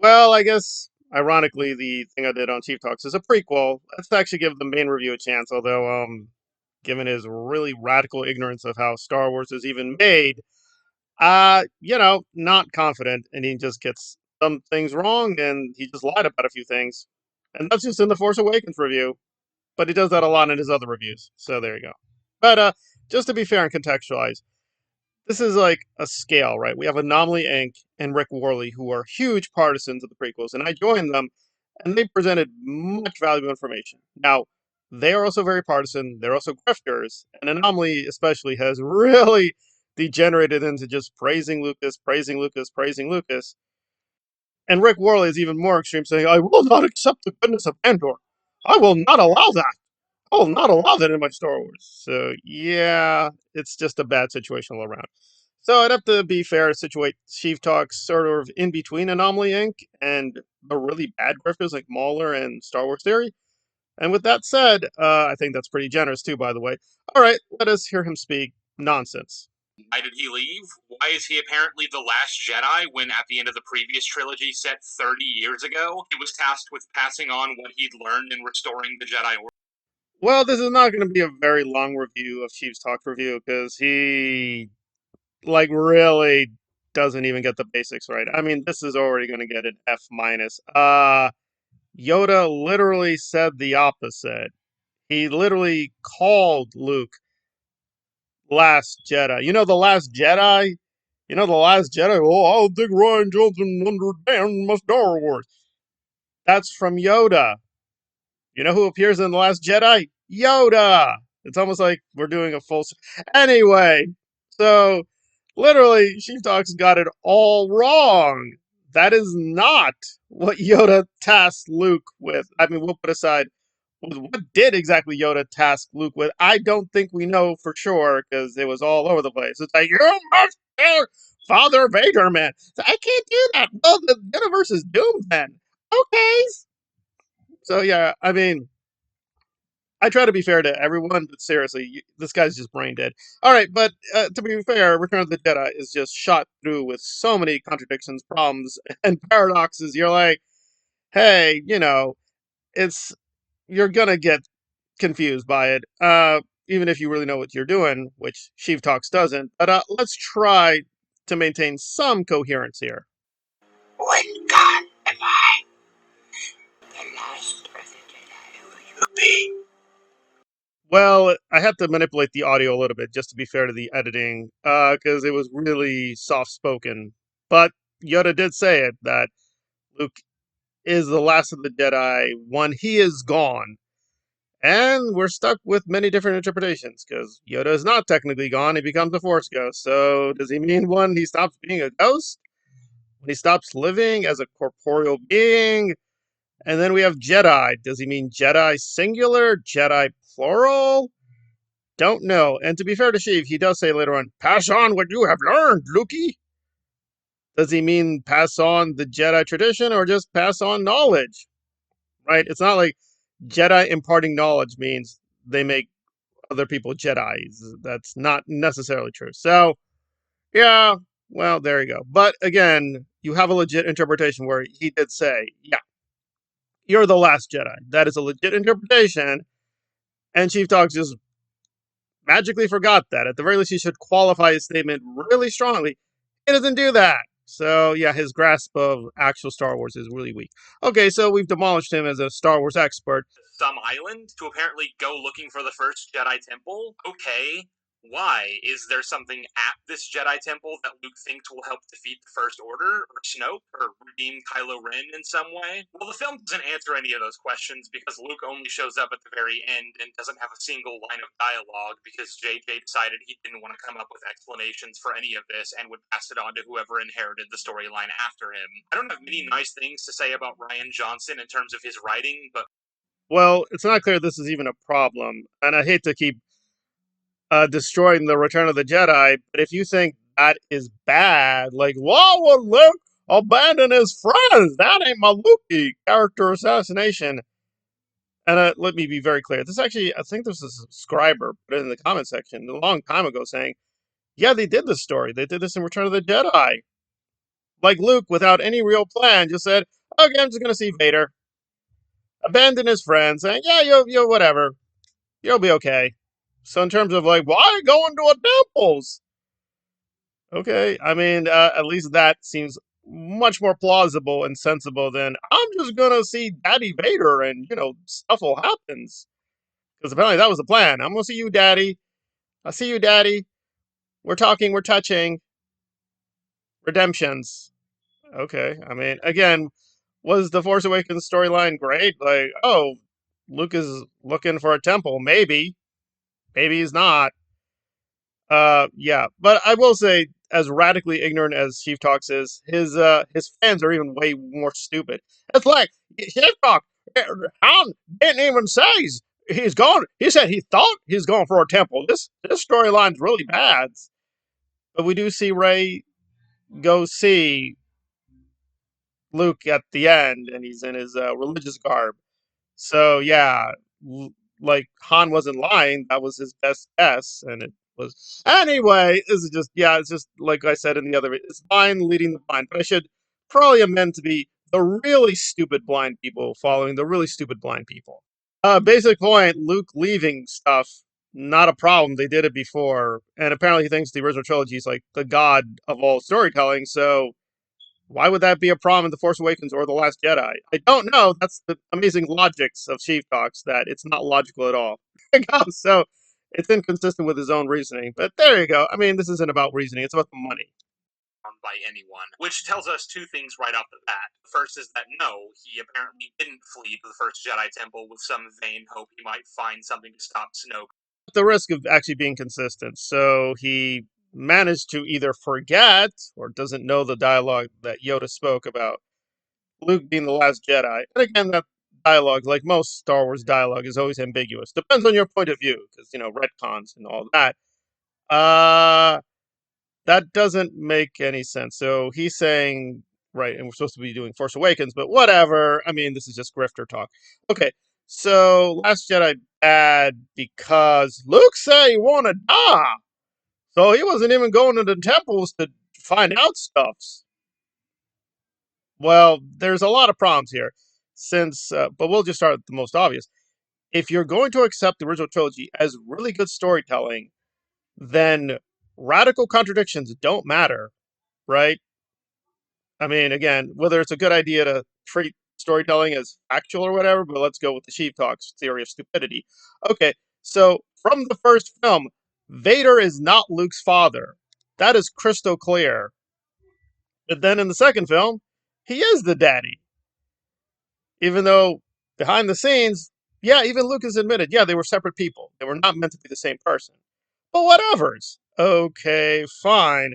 Well, I guess ironically, the thing I did on Chief Talks is a prequel. Let's actually give the main review a chance. Although, given his really radical ignorance of how Star Wars is even made, not confident, and he just gets some things wrong, and he just lied about a few things, and that's just in the Force Awakens review. But he does that a lot in his other reviews. So there you go. But just to be fair and contextualize, this is like a scale, right? We have Anomaly Inc. and Rick Worley, who are huge partisans of the prequels, and I joined them, and they presented much valuable information. Now, they are also very partisan. They're also grifters, and Anomaly especially has really degenerated into just praising Lucas, praising Lucas, praising Lucas. And Rick Worley is even more extreme, saying, "I will not accept the goodness of Andor. I will not allow that. I will not allow that in my Star Wars." So yeah, it's just a bad situation all around. So I'd have to be fair to situate Sheev Talks sort of in between Anomaly Inc. and the really bad grifters like Mauler and Star Wars Theory. And with that said, I think that's pretty generous too, by the way. All right, let us hear him speak nonsense. Why did he leave? Why is he apparently the last Jedi when at the end of the previous trilogy set 30 years ago, he was tasked with passing on what he'd learned and restoring the Jedi Order? Well, this is not going to be a very long review of Sheev's Talk review because he, like, really doesn't even get the basics right. I mean, this is already going to get an F minus. Yoda literally said the opposite. He literally called Luke Last Jedi. You know the Last Jedi? You know the Last Jedi? Oh, I don't think Ryan Johnson understands my Star Wars. That's from Yoda. You know who appears in The Last Jedi? Yoda! It's almost like we're doing a full. Anyway, so literally, Sheep Talks got it all wrong. That is not what Yoda tasked Luke with. I mean, we'll put aside what did exactly Yoda task Luke with. I don't think we know for sure because it was all over the place. It's like, you must kill Father Vader, man. So I can't do that. Well, the universe is doomed then. Okay. So yeah, I mean, I try to be fair to everyone, but seriously, this guy's just brain dead. All right, but to be fair, Return of the Jedi is just shot through with so many contradictions, problems, and paradoxes. You're like, hey, it's you're gonna get confused by it, even if you really know what you're doing, which Sheev Talks doesn't. But let's try to maintain some coherence here. When God am I the last of the Jedi will you be? Well, I have to manipulate the audio a little bit just to be fair to the editing, because it was really soft spoken. But Yoda did say it that Luke is the last of the Jedi when he is gone. And we're stuck with many different interpretations because Yoda is not technically gone, he becomes a Force ghost. So, does he mean when he stops being a ghost? When he stops living as a corporeal being? And then we have Jedi. Does he mean Jedi singular? Jedi plural? Don't know. And to be fair to Sheev, he does say later on, pass on what you have learned, Lukey. Does he mean pass on the Jedi tradition or just pass on knowledge? Right? It's not like Jedi imparting knowledge means they make other people Jedi's. That's not necessarily true. So, yeah, well, there you go. But again, you have a legit interpretation where he did say, yeah, you're the last Jedi. That is a legit interpretation. And Chief Talks just magically forgot that. At the very least, he should qualify his statement really strongly. He doesn't do that. So, yeah, his grasp of actual Star Wars is really weak. Okay, so we've demolished him as a Star Wars expert. Some island to apparently go looking for the first Jedi Temple? Okay. Why? Is there something at this Jedi Temple that Luke thinks will help defeat the First Order, or Snoke, or redeem Kylo Ren in some way? Well, the film doesn't answer any of those questions because Luke only shows up at the very end and doesn't have a single line of dialogue because JJ decided he didn't want to come up with explanations for any of this and would pass it on to whoever inherited the storyline after him. I don't have many nice things to say about Ryan Johnson in terms of his writing, but Well, it's not clear this is even a problem. And I hate to keep destroying the Return of the Jedi, but if you think that is bad, like, why would Luke abandon his friends? That ain't my Lukey character assassination. And let me be very clear. This actually, I think there's a subscriber put it in the comment section a long time ago saying, yeah, they did this story. They did this in Return of the Jedi. Like Luke, without any real plan, just said, "Okay, I'm just gonna see Vader." Abandon his friends, saying, "Yeah, you'll whatever, you'll be okay." So in terms of like, why going to a temples? Okay, I mean, at least that seems much more plausible and sensible than I'm just gonna see Daddy Vader and stuff will happens. Because apparently that was the plan. I'm gonna see you, Daddy. I'll see you, Daddy. We're talking, we're touching. Redemptions. Okay, I mean, again, was the Force Awakens storyline great? Like, oh, Luke is looking for a temple. Maybe he's not. Yeah, but I will say, as radically ignorant as Sheev Talks is, his fans are even way more stupid. It's like Sheev Talk, Han didn't even say he's gone. He said he thought he's going for a temple. This storyline's really bad. But we do see Ray go see Luke at the end, and he's in his religious garb. So yeah, like Han wasn't lying. That was his best guess, and it was anyway. This is just yeah. It's just like I said in the other. It's blind leading the blind, but I should probably amend to be the really stupid blind people following the really stupid blind people. Basic point: Luke leaving stuff not a problem. They did it before, and apparently he thinks the original trilogy is like the god of all storytelling. So why would that be a problem in The Force Awakens or The Last Jedi? I don't know. That's the amazing logics of Sheev Talks, that it's not logical at all. So it's inconsistent with his own reasoning. But there you go. I mean, this isn't about reasoning, it's about the money. By anyone, which tells us two things right off the bat. The first is that no, he apparently didn't flee to the first Jedi Temple with some vain hope he might find something to stop Snoke. At the risk of actually being consistent. So he managed to either forget or doesn't know the dialogue that Yoda spoke about Luke being the last Jedi. And again, that dialogue, like most Star Wars dialogue, is always ambiguous. Depends on your point of view, because retcons and all that. Uh that doesn't make any sense. So he's saying, right, and we're supposed to be doing Force Awakens, but whatever. I mean, this is just grifter talk. Okay, so Last Jedi bad because Luke said he wanted to die. So he wasn't even going to the temples to find out stuffs. Well, there's a lot of problems here. But we'll just start with the most obvious. If you're going to accept the original trilogy as really good storytelling, then radical contradictions don't matter, right? I mean, again, whether it's a good idea to treat storytelling as factual or whatever, but let's go with the Sheev Talks theory of stupidity. Okay, so from the first film, Vader is not Luke's father. That is crystal clear. But then in the second film, he is the daddy. Even though behind the scenes, yeah, even Lucas admitted, yeah, they were separate people. They were not meant to be the same person. But whatever's. Okay, fine.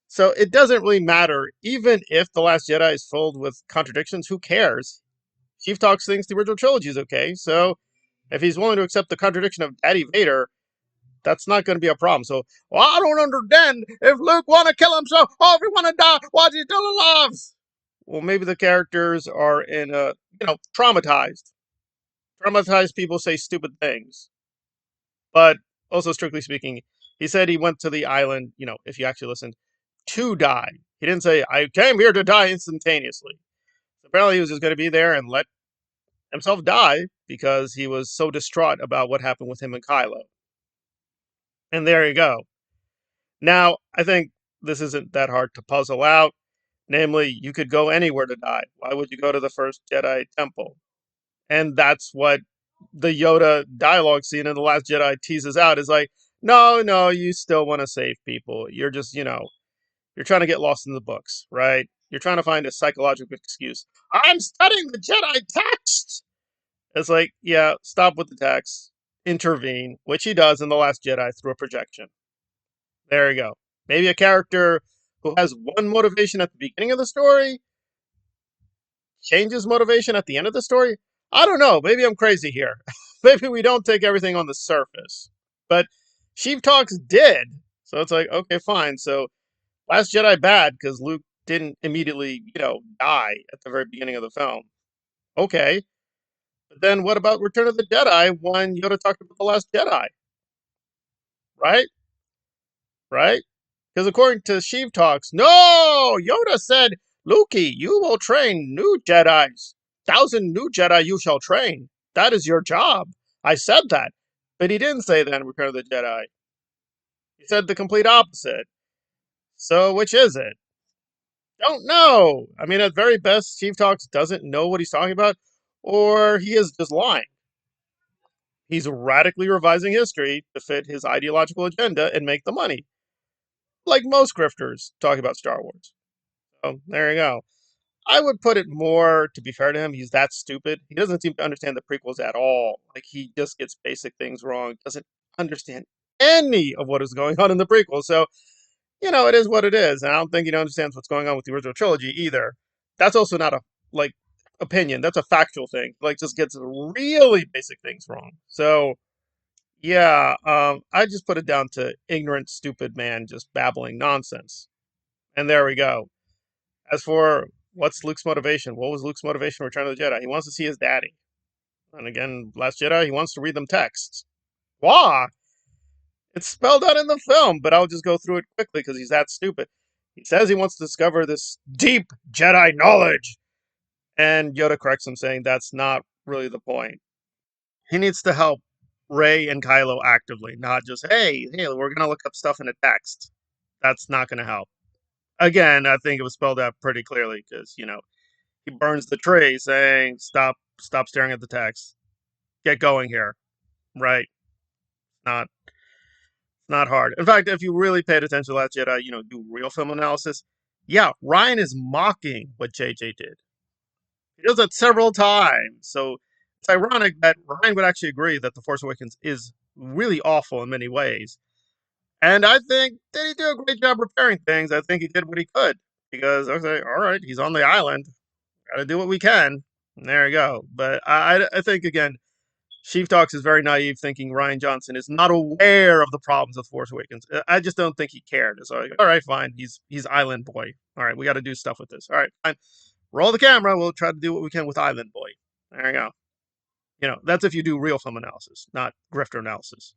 So it doesn't really matter. Even if The Last Jedi is filled with contradictions, who cares? Chief Talks thinks the original trilogy is okay. So if he's willing to accept the contradiction of Daddy Vader, that's not going to be a problem. So, well, I don't understand. If Luke want to kill himself, oh, if he want to die, why is he still alive? Well, maybe the characters are traumatized. Traumatized people say stupid things. But also, strictly speaking, he said he went to the island, if you actually listened, to die. He didn't say, I came here to die instantaneously. Apparently, he was just going to be there and let himself die because he was so distraught about what happened with him and Kylo. And there you go. Now, I think this isn't that hard to puzzle out. Namely, you could go anywhere to die. Why would you go to the first Jedi temple? And that's what the Yoda dialogue scene in The Last Jedi teases out is like, no, you still want to save people. You're just, you're trying to get lost in the books, right? You're trying to find a psychological excuse. I'm studying the Jedi text. It's like, yeah, stop with the text, intervene, which he does in The Last Jedi through a projection. There you go. Maybe a character who has one motivation at the beginning of the story changes motivation at the end of the story. I don't know. Maybe I'm crazy here. Maybe we don't take everything on the surface. But Sheep Talks did. So it's like, okay, fine. So Last Jedi bad because Luke didn't immediately, die at the very beginning of the film. Okay. But then what about Return of the Jedi when Yoda talked about the Last Jedi? Right? Right? Because according to Sheev Talks, no! Yoda said Lukey, you will train new Jedis. 1,000 new Jedi you shall train. That is your job. I said that. But he didn't say that in Return of the Jedi. He said the complete opposite. So which is it? Don't know. I mean, at very best, Chief Talks doesn't know what he's talking about, or he is just lying. He's radically revising history to fit his ideological agenda and make the money, like most grifters talk about Star Wars. So there you go. I would put it more, to be fair to him, he's that stupid. He doesn't seem to understand the prequels at all. Like, he just gets basic things wrong, doesn't understand any of what is going on in the prequels. So, it is what it is. And I don't think he understands what's going on with the original trilogy either. That's also not a, like, opinion. That's a factual thing. Like, just gets really basic things wrong. So, yeah, I just put it down to ignorant, stupid man just babbling nonsense. And there we go. As for what's Luke's motivation, what was Luke's motivation in Return of the Jedi? He wants to see his daddy. And again, Last Jedi, he wants to read them texts. Why? It's spelled out in the film, but I'll just go through it quickly because he's that stupid. He says he wants to discover this deep Jedi knowledge. And Yoda corrects him, saying that's not really the point. He needs to help Rey and Kylo actively, not just, hey, we're going to look up stuff in a text. That's not going to help. Again, I think it was spelled out pretty clearly because, he burns the tree saying, stop staring at the text. Get going here. Right. Not not hard. In fact, if you really paid attention to Last Jedi, do real film analysis, yeah, Ryan is mocking what JJ did. He does that several times. So it's ironic that Ryan would actually agree that The Force Awakens is really awful in many ways. And I think did he do a great job repairing things? I think he did what he could. Because I was like, all right, he's on the island. Gotta do what we can. And there you go. But I think again, Sheev Talks is very naive, thinking Ryan Johnson is not aware of the problems of Force Awakens. I just don't think he cared. It's like, all right, fine. He's Island Boy. All right, we got to do stuff with this. All right, fine. Roll the camera. We'll try to do what we can with Island Boy. There you go. That's if you do real film analysis, not grifter analysis.